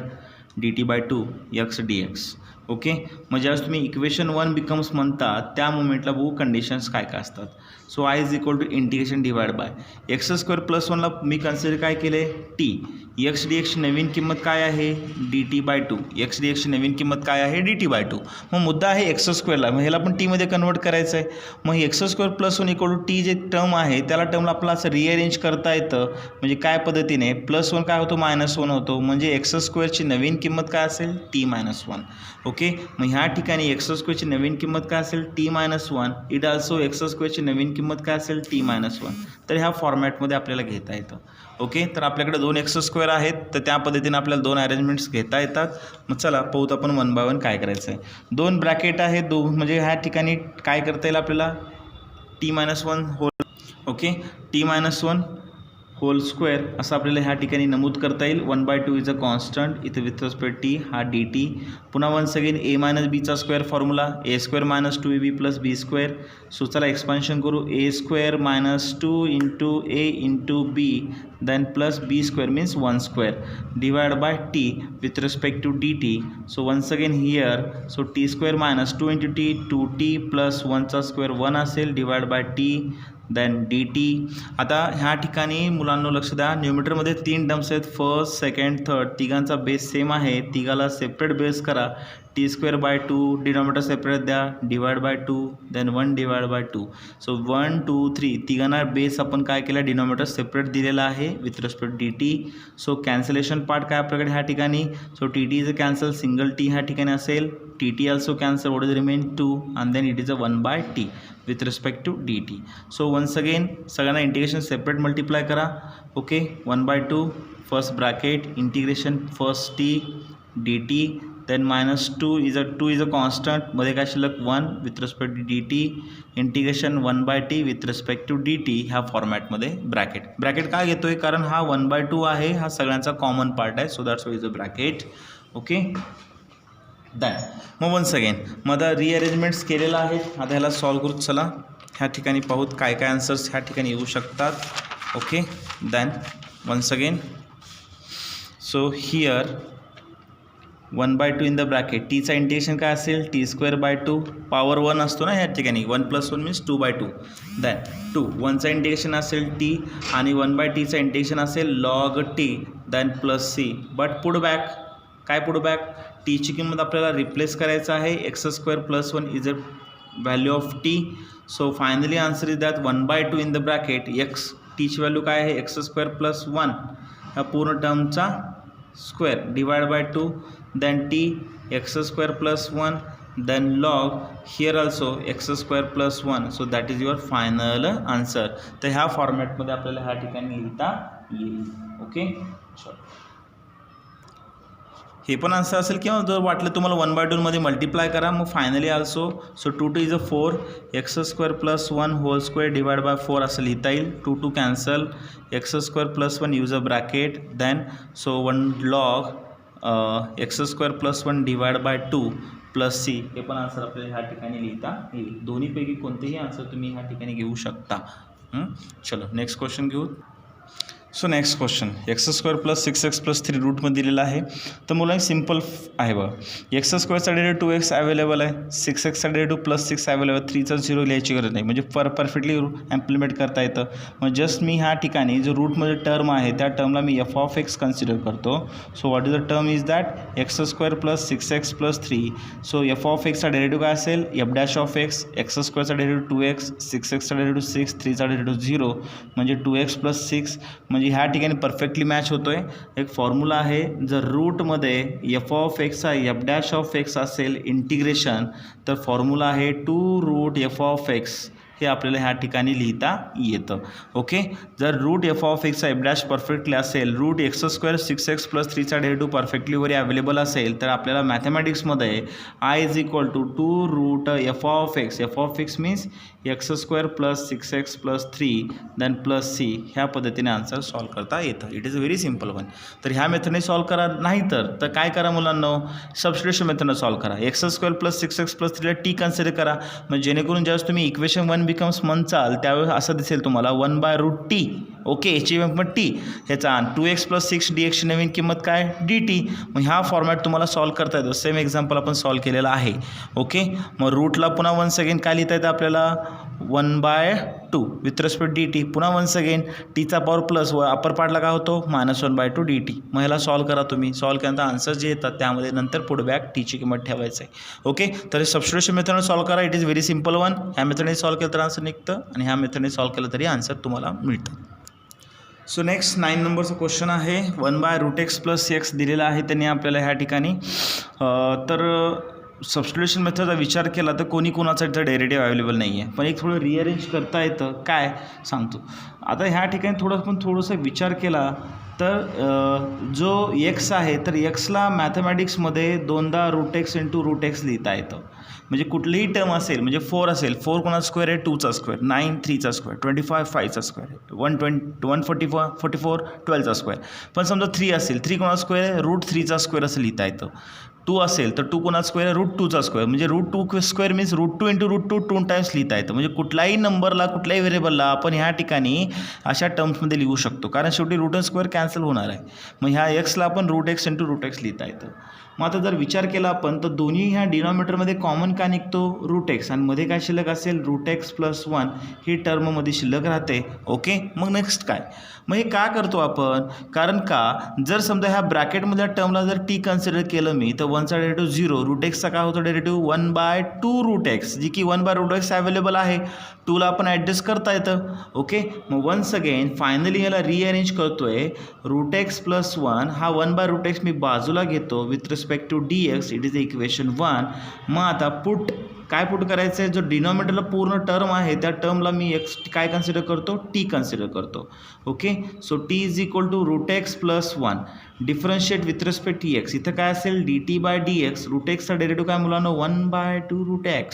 [SPEAKER 1] d T by 2 x D x. Okay मग ज्यावेळेस तुम्ही इक्वेशन 1 बिकम्स म्हणता त्या मोमेंटला बघू कंडिशन्स काय काय असतात. So I is equal to integration divide by x square plus 1ला मी कन्सिडर काय केले टी. एक्स डी एक्सची नवीन किंमत काय आहे d T by 2. X d एक्सची नवीन किंमत काय आहे डी टी बाय 2. मग मुद्दा आहे एक्स स्क्वेअरला, मग ह्याला पण टीमध्ये कन्वर्ट करायचं आहे. मग x square plus 1 equal to t जे टर्म आहे त्याला टर्मला आपल्याला असं रिअरेंज करता येतं. म्हणजे काय पद्धतीने प्लस 1 काय होतो -1 होतो. म्हणजे एक्स स्क्वेअरची नवीन किंमत काय असेल टी -1. ओके मग ह्या ठिकाणी एक्स स्क्वेअरची नवीन किंमत काय असेल टी -1. इट ऑल्सो एक्स स्क्वेअरची नवीन किंमत काय असेल टी -1. तर ह्या फॉर्मॅटमध्ये आपल्याला घेता येतं. ओके तर आपल्याकडे 2 एक्स स्क्वेअर आहेत, तर त्या पद्धतीने आपल्याला 2 अरेंजमेंट्स घेता येतात. मग चला पाहूत आपण 1 बाय 1 काय करायचं आहे. 2 ब्रॅकेट आहेत, म्हणजे ह्या ठिकाणी काय करता येईल आपल्याला t -1 whole. Okay t -1 whole square असं आपल्याला ह्या ठिकाणी नमूद करता येईल. 1/2 इज अ कॉन्स्टंट इथं विथ रिस्पेक्ट टी हा डी टी. पुन्हा वन्स अगेन ए मायनस बीचा square formula a square minus 2ab plus b square. So चला एक्सपान्शन करू. A square minus 2 into a into b then plus b square means 1 square divided by t with respect to dt. so once again here so t square minus 2 into t 2t plus 1चा square 1 असेल divided by t then dt. आता ह्या ठिकाणी मुलांनो लक्ष द्या, न्यूमिटरमध्ये 3 terms आहेत, first second third. तिघांचा बेस सेम आहे, तिघाला सेपरेट बेस करा. T square by 2 denominator separate द्या divide by 2 then 1 divide by 2. So 1 2 3 तिघांना बेस आपण काय केला डिनॉमिनेटर सेपरेट दिलेला आहे with respect d t. So cancellation part काय आपल्याकडे ह्या ठिकाणी. So t t is a cancel, single t ह्या ठिकाणी असेल. T t also cancel, what is remain 2 and then it is a 1 by t with respect to D t. So once again सगळ्यांना integration separate multiply करा. Okay 1/2 first bracket integration first t d t then -2 is a constant, मध्ये काय शिल्लक 1 with respect to D t. Integration 1/t with respect to D t ह्या फॉर्मॅटमध्ये bracket काय घेतोय कारण हा 1/2 आहे, हा सगळ्यांचा कॉमन पार्ट आहे. So that's Y is a bracket. Okay done. मग वन्स अगेन मग आता रिअरेंजमेंट्स केलेला आहे. आता ह्याला सॉल्व करू. चला ह्या ठिकाणी पाहूत काय काय आन्सर्स ह्या ठिकाणी येऊ शकतात. Okay then once again so here 1/2 in the bracket टीचा इंटिग्रेशन काय असेल t²/2 पॉवर 1 असतो ना ह्या ठिकाणी 1+1 मीन्स 2/2 दॅन 2 1चा इंटिग्रेशन असेल t आणि 1/tचा इंटिग्रेशन असेल log t than plus c but पुढ बॅक काय पुढ बॅक टीची किंमत आपल्याला रिप्लेस करायचं आहे x² + 1 is a value of t so finally answer is that 1/2 in the bracket x टीची व्हॅल्यू काय आहे x² + 1 ह्या पूर्ण टर्मचा square divide by 2 then t x² + 1 then log here also x² + 1 so that is your final answer. तर ह्या फॉर्मॅटमध्ये आपल्याला ह्या ठिकाणी लिहिता येईल. ओके चलो हे पण आन्सर असेल किंवा जर वाटलं तुम्हाला 1/2 मध्ये मल्टिप्लाय करा मग finally also so 2 2 is a 4 x² + 1 whole square divide by 4 असं लिहिता येईल 2 2 cancel x² + 1 use a bracket then so 1 log x² + 1 divide by 2 plus c हे पण आन्सर आपल्याला ह्या ठिकाणी लिहिता येईल. दोन्हीपैकी कोणतेही आन्सर तुम्ही ह्या ठिकाणी घेऊ शकता. चलो नेक्स्ट क्वेश्चन घेऊ. So next question x² + 6x + 3 रूटमध्ये दिलेला आहे. तर मुलं सिम्पल आहे बघा x² डेरिव्हेटिव्ह 2x अवेलेबल आहे 6x डेरिव्हेटिव्ह +6 अवेलेबल 3चा 0 लिहायची गरज नाही म्हणजे परफेक्टली इम्प्लिमेंट करता येतं. मग जस्ट मी ह्या ठिकाणी जो रूटमध्ये टर्म आहे त्या टर्मला मी f(x) कन्सिडर करतो. So what is the term is that x² + 6x + 3 so f(x) चा डेरिव्हेटिव्ह काय असेल f'(x) x² चा डेरिव्हेटिव्ह 2x 6x चा डेरिव्हेटिव्ह 6 3चा डेरिव्हेटिव्ह 0 म्हणजे 2x + 6 म्हणजे ह्या ठिकाणी परफेक्टली मॅच होतोय. एक फॉर्म्युला आहे जर रूटमध्ये f(x) चा f'(x) असेल इंटिग्रेशन तर फॉर्म्युला आहे 2 f(x) हे आपल्याला ह्या ठिकाणी लिहिता येतं. ओके जर f(x) चा f' परफेक्टली असेल x² 6x + 3चा डेरिव्हेटिव्ह परफेक्टली वरी अवेलेबल असेल तर आपल्याला मॅथमॅटिक्समध्ये I = 2 f(x) means x² + 6x + 3 then plus c ह्या पद्धतीने आन्सर सॉल्व करता येतं. It is a very simple one. तर ह्या मेथडने सॉल्व करा नाही तर काय करा मुलांनो सबस्टिट्यूशन मेथडने सॉल्व करा. x² + 6x + 3 ला t कन्सिडर करा म्हणजे जेणेकरून ज्यावेळेस तुम्ही इक्वेशन 1 बिकम्स म्हणचाल त्यावेळेस असं दिसेल तुम्हाला 1/√t. ओके याची किंमत t ह्याचा 2x + 6 dxची नवीन किंमत काय dt. मग ह्या फॉर्मॅट तुम्हाला सॉल्व करता येतो. सेम एक्झाम्पल आपण सॉल्व केलेला आहे. ओके मग रूटला पुन्हा वन्स अगेन काय लिहिता येतं आपल्याला 1/2 विथ रिस्पेक्ट dt पुन्हा वन्स अगेन टीचा पॉवर प्लस व अपर पार्टला काय होतो -1/2 dt. मग ह्याला सॉल्व करा तुम्ही. सॉल्व केल्यानंतर आन्सर जे येतात त्यामध्ये नंतर पुढे बॅक टीची किंमत ठेवायचं आहे. ओके तर सबस्टिट्यूशन मेथडने सॉल्व करा. It is very simple one. ह्या मेथडने सॉल्व केलं तर आन्सर निघतं आणि ह्या मेथडने सॉल्व केलं तरी आन्सर तुम्हाला मिळतं. सो नेक्स्ट 9 नंबरचा क्वेश्चन आहे 1/√x + x दिलेला आहे त्यांनी आपल्याला ह्या ठिकाणी. तर सबस्टिट्यूशन मेथडचा विचार केला तर कोणाचा इथं डेरिव्हेटिव्ह अवेलेबल नाही आहे पण एक थोडं रिअरेंज करता येतं काय सांगतो. आता ह्या ठिकाणी थोडंसं विचार केला तर जो x आहे तर xला मॅथमॅटिक्समध्ये 2दा √x × √x लिहिता येतं. म्हणजे कुठलीही टर्म असेल म्हणजे 4 असेल 4 कोणाचा स्क्वेअर आहे 2चा स्क्वेअर 9 3चा स्क्वेअर 25 5चा स्क्वेअर 144 44 12चा स्क्वेअर. पण समजा 3 असेल 3 कोणाचा स्क्वेअर आहे √3चा स्क्वेअर असं लिहिता येतं. 2 असेल तर 2 कोणाचा स्क्वेअर आहे √2चा स्क्वेअर म्हणजे √2 स्क्वेअर मीन्स √2 × √2 2 टाइम्स लिहिता येतं. म्हणजे कुठल्याही नंबरला कुठल्याही व्हेरिएबलला आपण ह्या ठिकाणी अशा टर्म्समध्ये लिहू शकतो कारण शेवटी √n² कॅन्सल होणार आहे. मग ह्या एक्सला आपण √x × √x लिहिता येतं. मग आता जर विचार केला आपण तर दोन्ही ह्या डिनॉमिनेटरमध्ये कॉमन का निघतो √x आणि मध्ये काय शिल्लक असेल √x + 1 ही टर्ममध्ये शिल्लक राहते. ओके मग नेक्स्ट काय मग हे का करतो आपण कारण का जर समजा ह्या ब्रॅकेटमधल्या टर्मला जर टी कन्सिडर केलं मी तर 1चा डेरिव्हेटिव्ह 0 √x चा काय होतो डेरिव्हेटिव्ह 1/2√x जी की 1/√x अवेलेबल आहे 2ला आपण ॲडजस्ट करता येतं. ओके मग वन्स अगेन फायनली याला रिअरेंज करतोय √x + 1 हा 1/√x मी बाजूला घेतो with respect to dx it is equation 1. मग आता काय पुट करायचं आहे जो डिनॉमिनेटरला पूर्ण टर्म आहे त्या टर्मला मी x काय कन्सिडर करतो t कन्सिडर करतो. Okay so t = √x + 1 differentiate with respect x इथं काय असेल dt/dx √x चा डेरिव्हेटिव्ह काय मुलांना 1/2√x.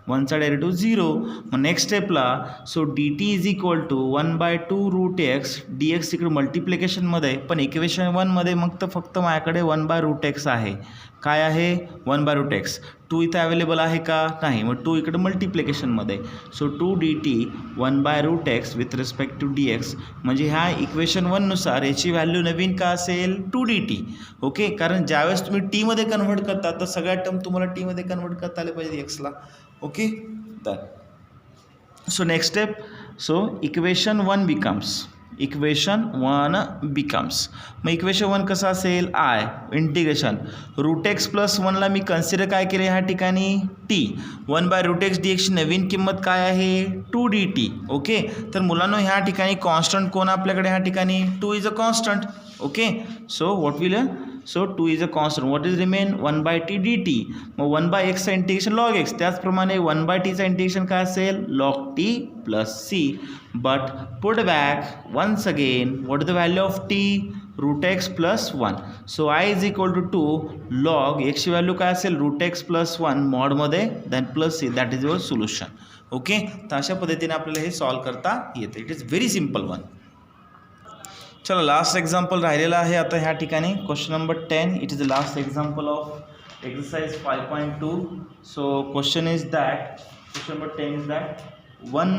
[SPEAKER 1] 1चा डेरिव्हेटिव्ह 0. मग नेक्स्ट स्टेपला so D T is equal to 1/2 root x. D x इकडे मल्टिप्लिकेशनमध्ये पण इक्वेशन 1मध्ये मग तर फक्त माझ्याकडे 1/√x आहे. काय आहे 1/√x. 2 इथं अवेलेबल आहे का नाही. मग 2 इकडे मल्टिप्लिकेशनमध्ये. So 2 d t 1/√x with respect to D x. म्हणजे ह्या इक्वेशन 1नुसार याची व्हॅल्यू नवीन का असेल 2 डी टी. ओके, कारण ज्यावेळेस तुम्ही टीमध्ये कन्व्हर्ट करता तर सगळ्या टर्म तुम्हाला टीमध्ये कन्व्हर्ट करता आले पाहिजे एक्सला. ओके, तर so next step. So equation 1 becomes मग इक्वेशन 1 कसं असेल I integration root x plus 1ला मी कन्सिडर काय केले ह्या ठिकाणी टी. 1/√x dx ची नवीन किंमत काय आहे 2 डी टी. ओके, तर मुलांनो ह्या ठिकाणी कॉन्स्टंट कोण आपल्याकडे ह्या ठिकाणी 2 is a constant. Okay, so what will so 2 is a constant. What is remain 1/t dt. मग 1/x चा इंटिग्रेशन लॉग एक्स. त्याचप्रमाणे 1/t चा इंटिग्रेशन काय असेल log T plus C. But put back once again what is the value of t root x plus 1. So I is equal to 2 log एक्सची value काय असेल root x plus 1 मॉडमध्ये then plus c. That is your solution. Okay, तर अशा पद्धतीने आपल्याला हे solve करता येते. It is very simple one. चलो लास्ट एक्झाम्पल राहिलेला आहे आता ह्या ठिकाणी question number 10. It is the last example of exercise 5.2. So question number 10 is that 1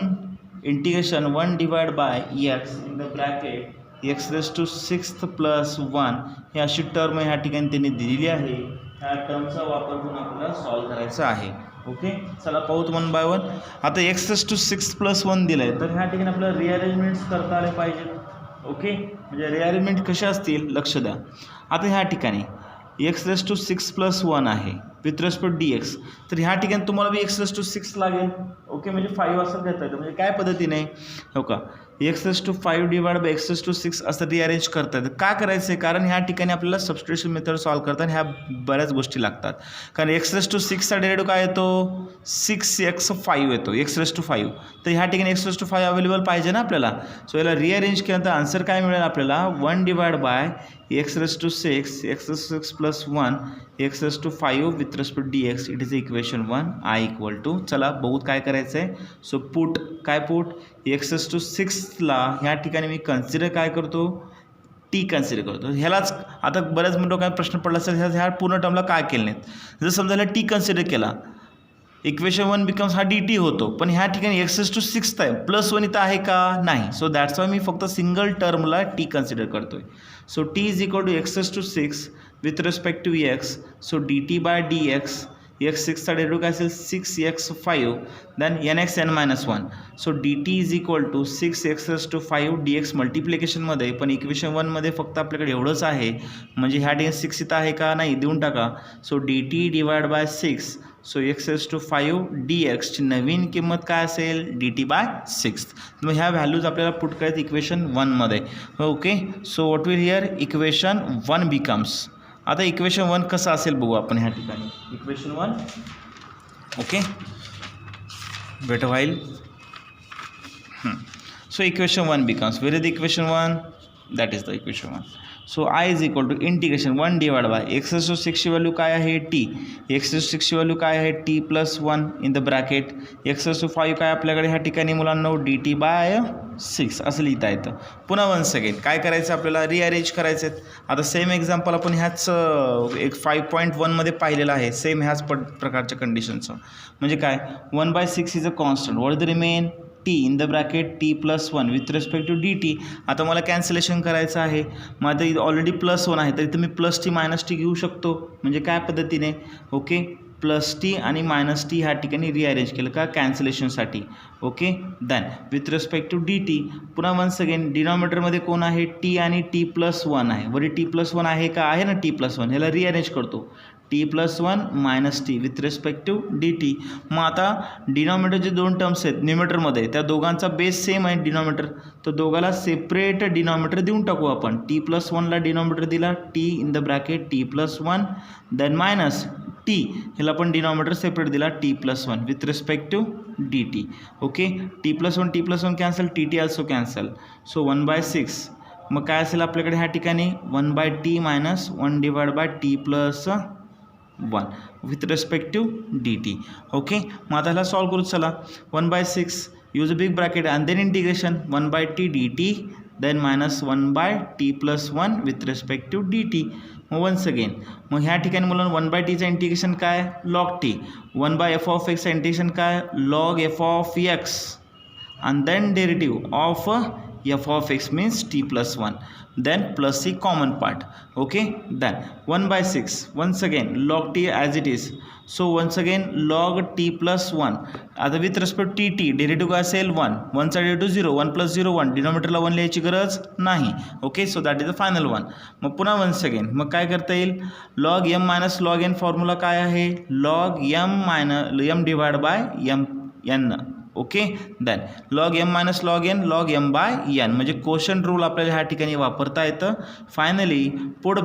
[SPEAKER 1] integration 1 divide by x in the bracket x raise to 6th plus 1 ही अशी term ह्या ठिकाणी त्यांनी दिलेली आहे. ह्या टर्मचा वापर करून आपल्याला सॉल्व करायचा आहे. ओके, चला पाहूत 1 बाय 1. आता एक्स रेस टू 6 प्लस 1 दिलं आहे तर ह्या ठिकाणी आपल्याला रिअरेंजमेंट्स करता आले पाहिजेत. ओके, म्हणजे रिअरेंजमेंट कशा असतील लक्ष द्या. आता ह्या ठिकाणी एक्स रेस टू 6 प्लस 1 आहे विथ रेस्पेक्ट डी एक्स. तर ह्या ठिकाणी तुम्हाला बी एक्स रेस टू 6 लागेल. ओके, म्हणजे 5 असं घेता येतं. म्हणजे काय पद्धतीने हो का x raise to 5 divide by x raise to 6 असं रिअरेंज करता येतं. का करायचं आहे कारण ह्या ठिकाणी आपल्याला सबस्टिट्यूशन मेथड सॉल्व करताना ह्या बऱ्याच गोष्टी लागतात. कारण एक्स रेस टू 6चा डेरिव्हेटिव्ह काय येतो 6x5 येतो एक्स रेस टू 5. तर ह्या ठिकाणी एक्स रेस टू 5 अवेलेबल पाहिजे ना आपल्याला. सो याला रिअरेंज केल्यानंतर आन्सर काय मिळेल आपल्याला 1 divide by x raise to 6 x raise to 6 plus 1 x raise to 5 with respect d x. It is equation 1. I equal to चला बहुत काय करायचं आहे. So put x raise to 6ला ह्या ठिकाणी मी कन्सिडर काय करतो टी कन्सिडर करतो. ह्यालाच आता बऱ्याच मिनिटं काय प्रश्न पडला असेल ह्या पूर्ण टर्मला काय केलं नाहीत. जर समजा टी कन्सिडर केला इक्वेशन 1 बिकम्स हा डी टी होतो. पण ह्या ठिकाणी एक्स रेस टू 6 आहे प्लस 1 इथं आहे का नाही. सो दॅट्स वाय मी फक्त सिंगल टर्मला टी कन्सिडर करतोय. So t is equal to x raise to 6 with respect to x. So D T by D x. X 6चा डेरिव्हेटिव्ह काय असेल 6x5 then nx n-1. So D T is equal to 6x raise to 5 d x मल्टिप्लिकेशनमध्ये. पण equation 1मध्ये फक्त आपल्याकडे एवढंच आहे म्हणजे ह्या ठिकाणी 6 इथं आहे का नाही देऊन टाका. So D t divide by 6. So x raise to 5 d एक्सची नवीन किंमत काय असेल डी टी बाय 6. मग ह्या व्हॅल्यूज आपल्याला पुट करायचं इक्वेशन 1मध्ये. Okay, so what will here equation 1 becomes. आता इक्वेशन 1 कसं असेल बघू आपण ह्या ठिकाणी. Equation 1 okay wait a while. So equation 1 becomes where is the equation 1 that is the equation 1. So I is equal to integration 1 divide by x raise to 6ची value काय आहे टी. एक्स रेस टू 6ची value काय आहे t plus 1 in the bracket x raise to 5 काय आपल्याकडे ह्या ठिकाणी मुलांना डी टी बाय 6 असं लिहिता येतं. पुन्हा वन्स अगेन काय करायचं आपल्याला रिअरेंज करायचे आहेत. आता सेम एक्झाम्पल आपण ह्याच एक 5.1मध्ये पाहिलेलं आहे सेम ह्याच प्रकारच्या कंडिशनचं. म्हणजे काय 1/6 is a constant. What is the remain t in the bracket t plus 1 with respect to D t. आता मला कॅन्सलेशन करायचं आहे. मग आता इथं ऑलरेडी प्लस 1 आहे तर इथं मी प्लस टी मायनस टी घेऊ शकतो. म्हणजे काय पद्धतीने ओके प्लस टी आणि मायनस टी ह्या ठिकाणी रिअरेंज केलं का कॅन्सलेशनसाठी. Okay then with respect to D t. पुन्हा वन्स अगेन डिनॉमिनेटरमध्ये कोण आहे टी आणि टी प्लस 1 आहे. वरी टी प्लस 1 आहे का आहे ना टी प्लस 1. ह्याला रिअरेंज करतो t plus 1 minus t with respect to D T. मग आता डिनॉमिनेटर जे दोन टर्म्स आहेत न्यूमिनेटरमध्ये त्या दोघांचा बेस सेम आहे डिनॉमिनेटर. तर दोघाला सेपरेट डिनॉमिनेटर देऊन टाकू आपण. टी प्लस 1ला डिनॉमिनेटर दिला t in the bracket t plus 1 then minus t ह्याला पण डिनॉमिनेटर सेपरेट दिला t plus 1 with respect to D T. Okay t plus 1 cancel t t also cancel. So 1/6 मग काय असेल आपल्याकडे ह्या ठिकाणी 1/t minus 1 divide by t plus 1. With respective d T. Okay, मग आता ह्याला सॉल्व करू. चला, 1/6 use a big bracket and then integration 1/t dt then minus 1/t + 1 with respective d T. मग वन्स अगेन, मग ह्या ठिकाणी मुलांना 1/tचं इंटिग्रेशन काय, log t. 1/f(x) इंटिग्रेशन काय, log f(x) and then derivative of f(x) means t + 1, then plus the common part. Okay, then 1/6 once again log t as it is, so once again log t + 1. आता with respect to t derivative काय असेल 1, 1 चा derivative 0, 1 + 0 1, डिनॉमिनेटरला 1 लिहायची गरज नाही. Okay, so that is the final one. मग पुन्हा once again मग काय करता येईल, log m - log n formula काय आहे, log m divide by n. Okay, then log m - log n log m/n म्हणजे कोशंट रूल आपल्याला ह्या ठिकाणी वापरता येतं. फायनली पुट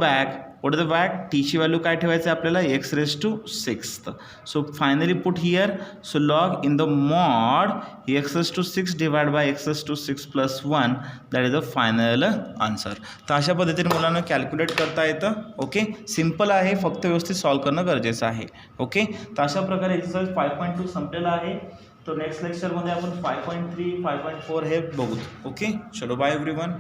[SPEAKER 1] द बॅक टीची व्हॅल्यू काय ठेवायचं आहे आपल्याला, x�6. So finally put here, so log in the mod x�6 divide by x�6 + 1 that is the final answer. तर अशा पद्धतीने मुलांना कॅल्क्युलेट करता येतं. ओके, सिम्पल आहे, फक्त व्यवस्थित सॉल्व करणं गरजेचं आहे. ओके, तर अशा प्रकारे एक्सरसाइज 5.2 संपलेला आहे. तो नेक्स्ट लेक्चरमध्ये आपण 5.3 5.4 हे बघू. ओके, चलो बाय एव्हरीवन.